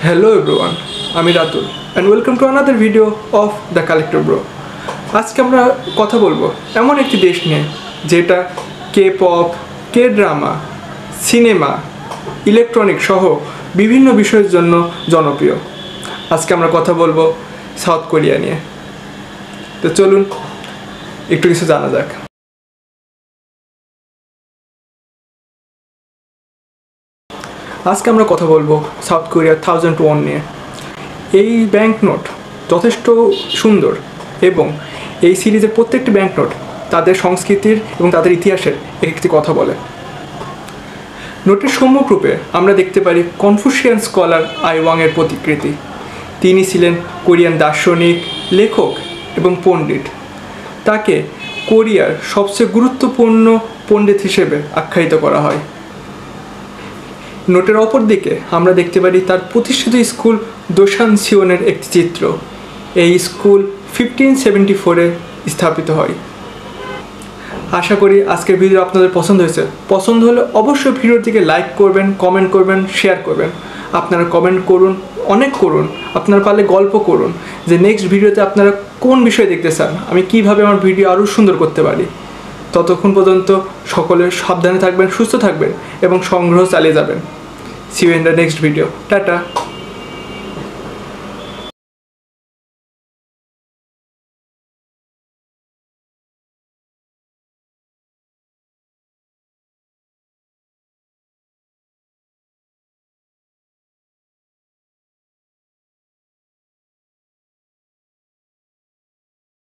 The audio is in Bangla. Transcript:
Hello everyone, আমি Ratul and welcome to another video of The Collector Bro. আজকে আমরা কথা বলবো এমন একটি দেশ নিয়ে যেটা কে-পপ, কে-ড্রামা, সিনেমা, ইলেকট্রনিক সহ বিভিন্ন বিষয়ের জন্য জনপ্রিয়। আজকে আমরা কথা বলবো সাউথ কোরিয়া নিয়ে। তো চলুন একটু কিছু জানা যাক। আজকে আমরা কথা বলবো সাউথ কোরিয়ার 1001 নিয়ে। এই ব্যাংক নোট যথেষ্ট সুন্দর এবং এই সিরিজের প্রত্যেকটি ব্যাংক নোট তাদের সংস্কৃতির এবং তাদের ইতিহাসের একটি কথা বলে। নোটের সম্মুখরূপে আমরা দেখতে পারি কনফুসিয়ান স্কলার আইওয়াংয়ের প্রতিকৃতি। তিনি ছিলেন কোরিয়ান দার্শনিক, লেখক এবং পণ্ডিত। তাকে কোরিয়ার সবচেয়ে গুরুত্বপূর্ণ পণ্ডিত হিসেবে আখ্যায়িত করা হয়। নোটের অপর দিকে আমরা দেখতে পারি তার প্রতিষ্ঠিত স্কুল দোসানসিওনের একটি চিত্র। এই স্কুল 1574-এ স্থাপিত হয়। আশা করি আজকের ভিডিও আপনাদের পছন্দ হয়েছে। পছন্দ হলে অবশ্যই ভিডিওটিকে লাইক করবেন, কমেন্ট করবেন, শেয়ার করবেন। আপনারা কমেন্ট করুন, অনেক করুন। আপনারা পারলে গল্প করুন যে নেক্সট ভিডিওতে আপনারা কোন বিষয় দেখতে চান, আমি কিভাবে আমার ভিডিও আরও সুন্দর করতে পারি। ততক্ষণ পর্যন্ত সকলে সাবধানে থাকবেন, সুস্থ থাকবেন এবং সংগ্রহ চালিয়ে যাবেন। See you in the next video. Tata.